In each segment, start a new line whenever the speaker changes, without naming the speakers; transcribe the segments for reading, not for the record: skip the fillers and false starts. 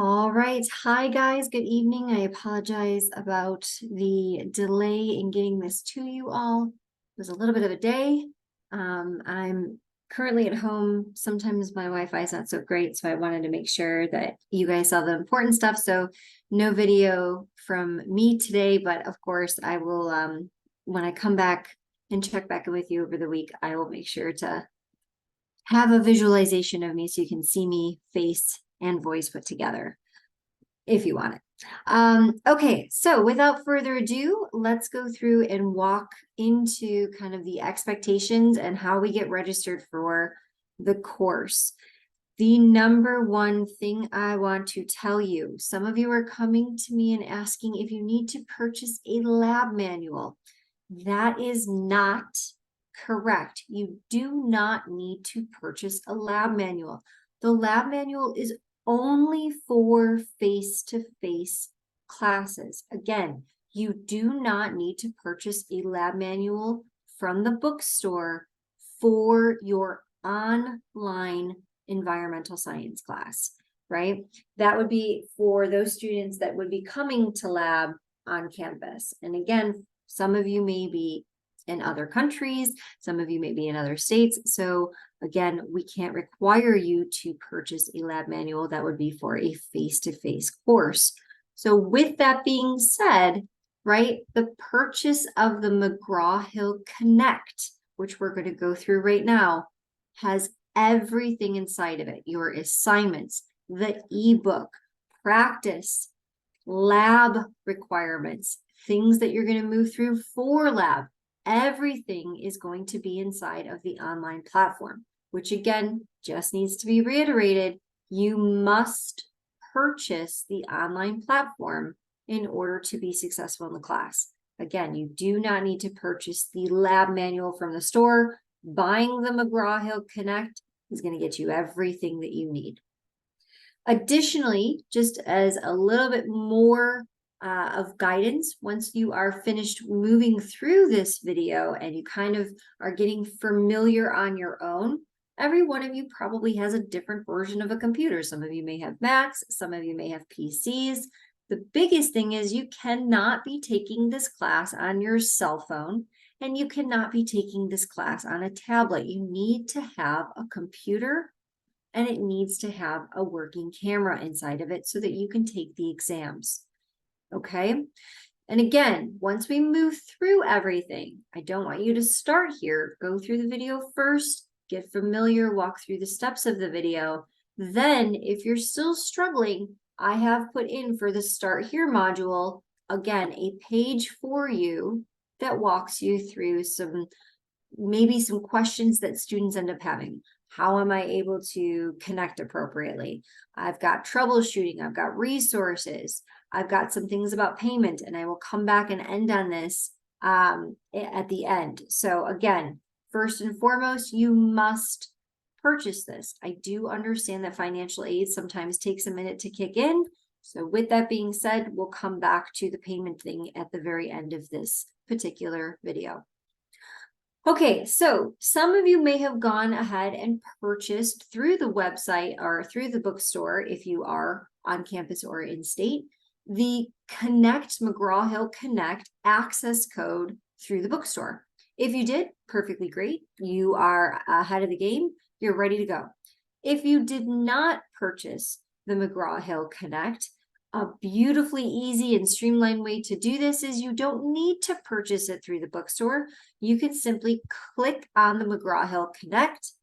All right. Hi, guys. Good evening. I apologize about the delay in getting this to you all. It was a little bit of a day. I'm currently at home. Sometimes my Wi-Fi is not so great, so I wanted to make sure that you guys saw the important stuff. So no video from me today, but of course I will, when I come back and check back in with you over the week, I will make sure to have a visualization of me so you can see me face and voice put together if you want it. Okay, so without further ado, let's go through and walk into kind of the expectations and how we get registered for the course. The number one thing I want to tell you, some of you are coming to me and asking if you need to purchase a lab manual. That is not correct. You do not need to purchase a lab manual. The lab manual is only for face-to-face classes. Again, you do not need to purchase a lab manual from the bookstore for your online environmental science class, right? That would be for those students that would be coming to lab on campus. And again, some of you may be in other countries, some of you may be in other states. So again, we can't require you to purchase a lab manual. That would be for a face-to-face course. So with that being said, right, the purchase of the McGraw-Hill Connect, which we're going to go through right now, has everything inside of it. Your assignments, the ebook, practice, lab requirements, things that you're going to move through for lab. Everything is going to be inside of the online platform, which again, just needs to be reiterated. You must purchase the online platform in order to be successful in the class. Again, you do not need to purchase the lab manual from the store. Buying the McGraw-Hill Connect is going to get you everything that you need. Additionally, just as a little bit more of guidance, once you are finished moving through this video and you kind of are getting familiar on your own, every one of you probably has a different version of a computer. Some of you may have Macs, some of you may have PCs. The biggest thing is you cannot be taking this class on your cell phone, and you cannot be taking this class on a tablet. You need to have a computer, and it needs to have a working camera inside of it so that you can take the exams. Okay. And again, once we move through everything, I don't want you to start here. Go through the video first, get familiar, walk through the steps of the video. Then if you're still struggling, I have put in for the Start Here module, again, a page for you that walks you through maybe some questions that students end up having. How am I able to connect appropriately? I've got troubleshooting, I've got resources, I've got some things about payment, and I will come back and end on this at the end. So again, first and foremost, you must purchase this. I do understand that financial aid sometimes takes a minute to kick in. So with that being said, we'll come back to the payment thing at the very end of this particular video. Okay, so some of you may have gone ahead and purchased through the website or through the bookstore, if you are on campus or in state, the Connect McGraw-Hill Connect access code through the bookstore. If you did, perfectly great. You are ahead of the game. You're ready to go. If you did not purchase the McGraw-Hill Connect, a beautifully easy and streamlined way to do this is you don't need to purchase it through the bookstore. You can simply click on the McGraw-Hill Connect.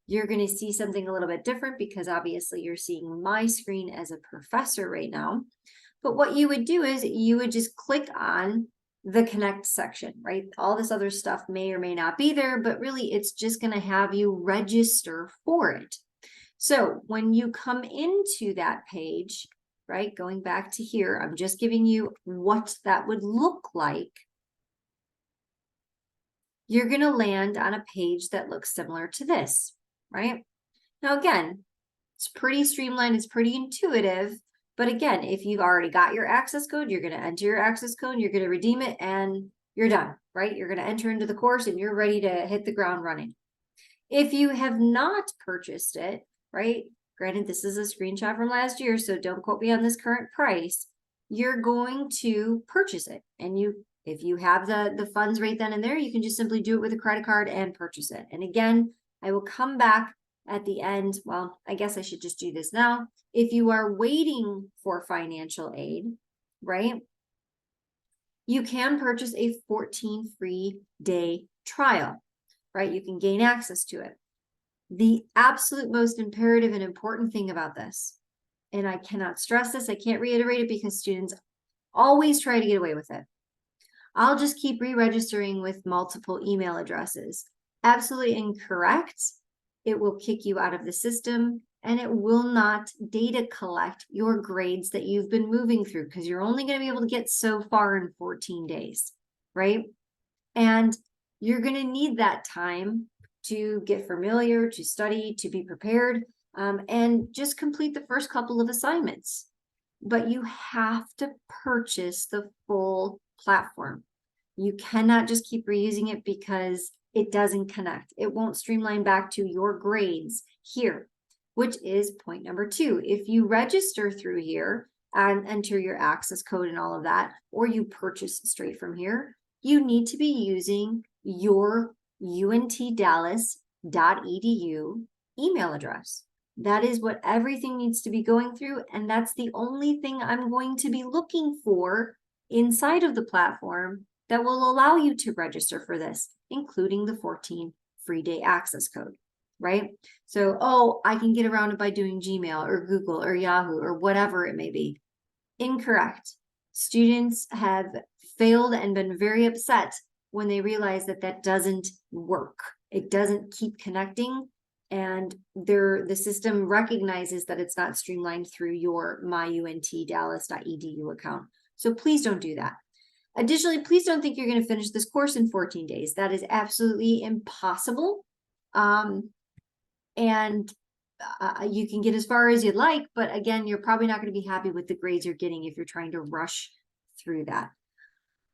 You're going to see something a little bit different because obviously you're seeing my screen as a professor right now. But what you would do is you would just click on the Connect section, right? All this other stuff may or may not be there, but really it's just going to have you register for it. So when you come into that page, right, going back to here, I'm just giving you what that would look like. You're going to land on a page that looks similar to this, right? Now, again, it's pretty streamlined, it's pretty intuitive. But again, if you've already got your access code, you're going to enter your access code, you're going to redeem it, and you're done, right? You're going to enter into the course and you're ready to hit the ground running. If you have not purchased it, right, granted, this is a screenshot from last year, so don't quote me on this current price, you're going to purchase it. And if you have the funds right then and there, you can just simply do it with a credit card and purchase it. And again, I will come back at the end. Well, I guess I should just do this now. If you are waiting for financial aid, right, you can purchase a 14 free day trial, right? You can gain access to it. The absolute most imperative and important thing about this, and I cannot stress this, I can't reiterate it because students always try to get away with it. I'll just keep re-registering with multiple email addresses. Absolutely incorrect. It will kick you out of the system, and it will not data collect your grades that you've been moving through, because you're only going to be able to get so far in 14 days, right? And you're going to need that time to get familiar, to study, to be prepared, and just complete the first couple of assignments. But you have to purchase the full platform. You cannot just keep reusing it because it doesn't connect. It won't streamline back to your grades here, which is point number 2. If you register through here and enter your access code and all of that, or you purchase straight from here, you need to be using your untdallas.edu email address. That is what everything needs to be going through, and that's the only thing I'm going to be looking for inside of the platform that will allow you to register for this, including the 14 free day access code, right? So, oh, I can get around it by doing Gmail or Google or Yahoo or whatever it may be. Incorrect. Students have failed and been very upset when they realize that that doesn't work. It doesn't keep connecting, and the system recognizes that it's not streamlined through your myuntdallas.edu account. So please don't do that. Additionally, please don't think you're going to finish this course in 14 days. That is absolutely impossible. You can get as far as you'd like, but again, you're probably not going to be happy with the grades you're getting if you're trying to rush through that.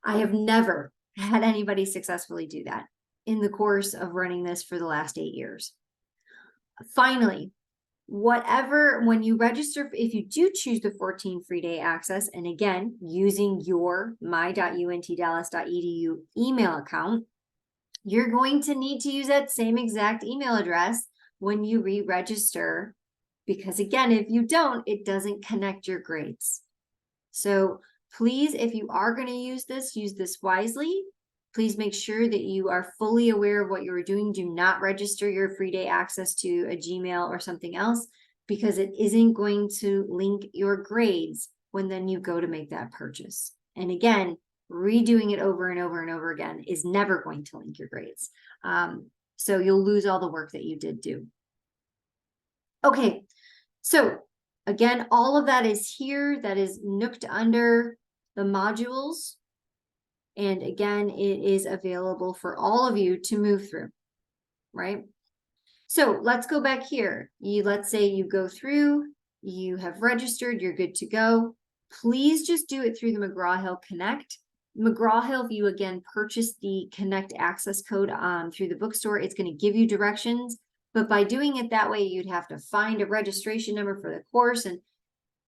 I have never had anybody successfully do that in the course of running this for the last 8 years. Finally, when you register, if you do choose the 14 free day access, and again, using your my.untdallas.edu email account, you're going to need to use that same exact email address when you re-register, because again, if you don't, it doesn't connect your grades. So please, if you are going to use this wisely. Please make sure that you are fully aware of what you're doing. Do not register your free day access to a Gmail or something else, because it isn't going to link your grades when then you go to make that purchase. And again, redoing it over and over and over again is never going to link your grades. So you'll lose all the work that you did do. Okay, so again, all of that is here. That is nooked under the modules. And again, it is available for all of you to move through, right? So let's go back here. Let's say you go through, you have registered, you're good to go. Please just do it through the McGraw-Hill Connect. McGraw-Hill, if you again purchase the Connect access code through the bookstore, it's going to give you directions. But by doing it that way, you'd have to find a registration number for the course, and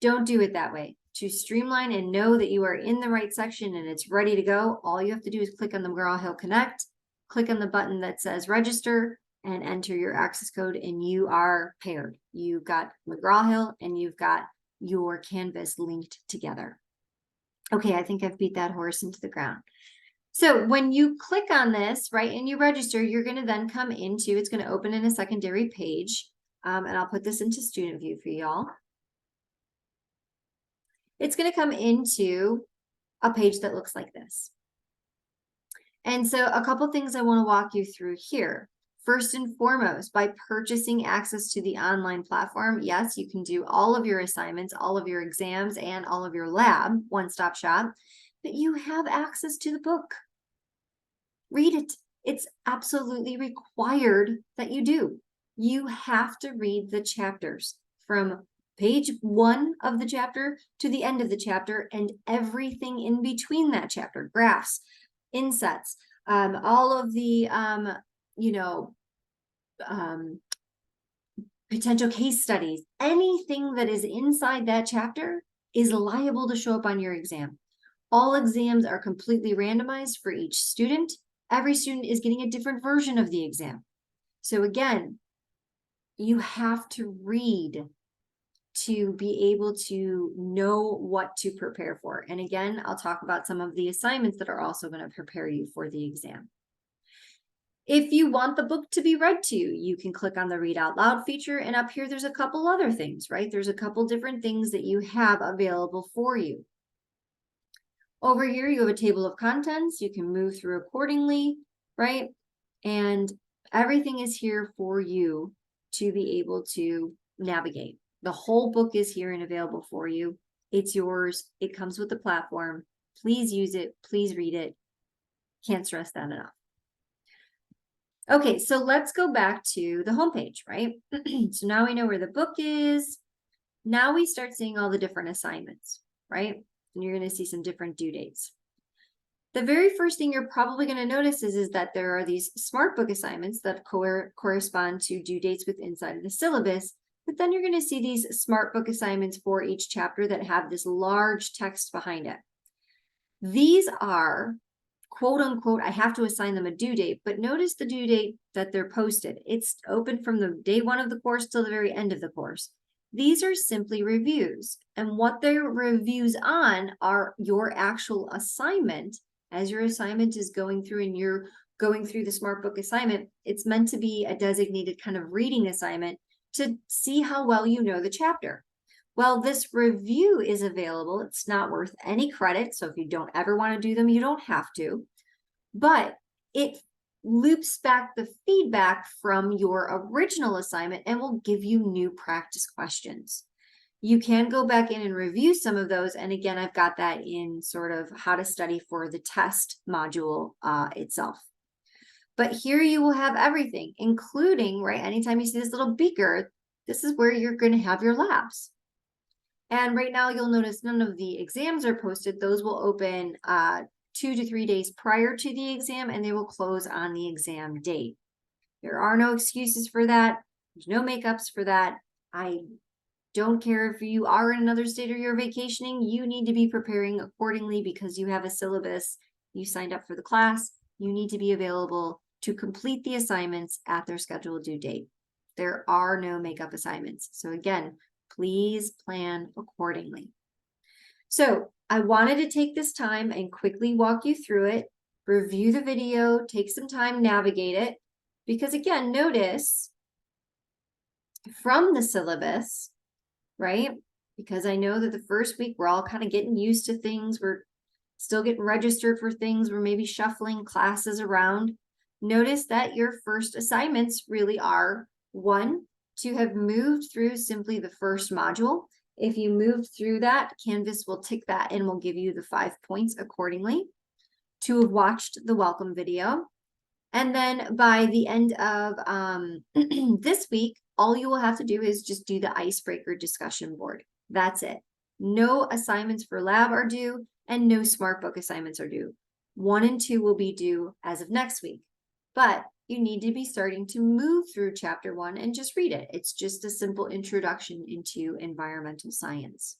don't do it that way. To streamline and know that you are in the right section and it's ready to go, all you have to do is click on the McGraw-Hill Connect, click on the button that says register, and enter your access code, and you are paired. You've got McGraw-Hill and you've got your Canvas linked together. Okay, I think I've beat that horse into the ground. So when you click on this, right, and you register, you're going to then come into, it's going to open in a secondary page, and I'll put this into student view for y'all. It's going to come into a page that looks like this. And so a couple things I want to walk you through here. First and foremost, by purchasing access to the online platform, yes, you can do all of your assignments, all of your exams, and all of your lab, one-stop shop, but you have access to the book. Read it. It's absolutely required that you do. You have to read the chapters from page 1 of the chapter to the end of the chapter and everything in between that chapter, graphs, insets, all of the, potential case studies, anything that is inside that chapter is liable to show up on your exam. All exams are completely randomized for each student. Every student is getting a different version of the exam. So again, you have to read to be able to know what to prepare for. And again, I'll talk about some of the assignments that are also going to prepare you for the exam. If you want the book to be read to you, you can click on the read out loud feature, and up here there's a couple other things, right? There's a couple different things that you have available for you. Over here, you have a table of contents. You can move through accordingly, right? And everything is here for you to be able to navigate. The whole book is here and available for you. It's yours. It comes with the platform. Please use it. Please read it. Can't stress that enough. Okay, so let's go back to the homepage, right? So now we know where the book is. Now we start seeing all the different assignments, right? And you're going to see some different due dates. The very first thing you're probably going to notice is that there are these smart book assignments that correspond to due dates with inside of the syllabus. But then you're going to see these smart book assignments for each chapter that have this large text behind it. These are, quote unquote, I have to assign them a due date, but notice the due date that they're posted. It's open from the day one of the course till the very end of the course. These are simply reviews, and what they're reviews on are your actual assignment. As your assignment is going through and you're going through the smart book assignment, it's meant to be a designated kind of reading assignment to see how well you know the chapter. Well, this review is available. It's not worth any credit, so if you don't ever want to do them, you don't have to, but it loops back the feedback from your original assignment and will give you new practice questions. You can go back in and review some of those. And again, I've got that in sort of how to study for the test module itself. But here you will have everything, including, right, anytime you see this little beaker, this is where you're going to have your labs. And right now you'll notice none of the exams are posted. Those will open 2 to 3 days prior to the exam, and they will close on the exam date. There are no excuses for that. There's no makeups for that. I don't care if you are in another state or you're vacationing, you need to be preparing accordingly because you have a syllabus. You signed up for the class. You need to be available to complete the assignments at their scheduled due date. There are no makeup assignments. So again, please plan accordingly. So I wanted to take this time and quickly walk you through it, review the video, take some time, navigate it, because again, notice from the syllabus, right? Because I know that the first week we're all kind of getting used to things. We're still getting registered for things. We're maybe shuffling classes around. Notice that your first assignments really are, one, to have moved through simply the first module. If you moved through that, Canvas will tick that and will give you the 5 points accordingly. To have watched the welcome video. And then by the end of this week, all you will have to do is just do the icebreaker discussion board. That's it. No assignments for lab are due and no smart book assignments are due. 1 and 2 will be due as of next week. But you need to be starting to move through chapter 1 and just read it. It's just a simple introduction into environmental science.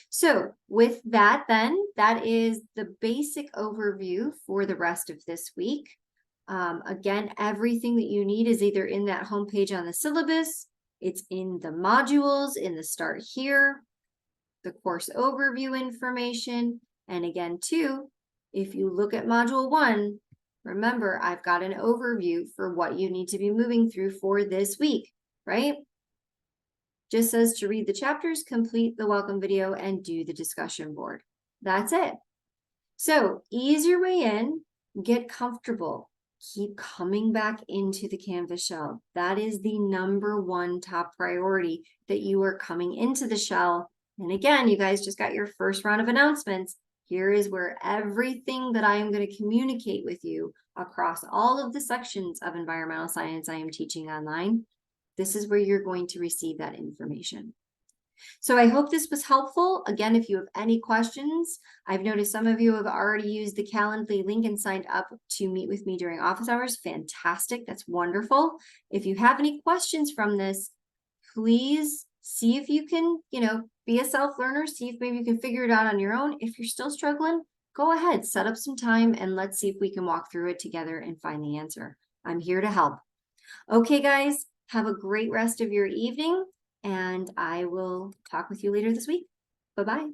So with that, then, that is the basic overview for the rest of this week. Again, everything that you need is either in that homepage on the syllabus, it's in the modules, in the start here, the course overview information, and again, too, if you look at module 1, remember, I've got an overview for what you need to be moving through for this week, right? Just says to read the chapters, complete the welcome video, and do the discussion board. That's it. So ease your way in, get comfortable, keep coming back into the Canvas shell. That is the #1 top priority, that you are coming into the shell. And again, you guys just got your first round of announcements. Here is where everything that I am going to communicate with you across all of the sections of environmental science I am teaching online. This is where you're going to receive that information. So I hope this was helpful. Again, if you have any questions, I've noticed some of you have already used the Calendly link and signed up to meet with me during office hours. Fantastic. That's wonderful. If you have any questions from this, please see if you can, be a self-learner, see if maybe you can figure it out on your own. If you're still struggling, go ahead, set up some time and let's see if we can walk through it together and find the answer. I'm here to help. Okay, guys, have a great rest of your evening, and I will talk with you later this week. Bye-bye.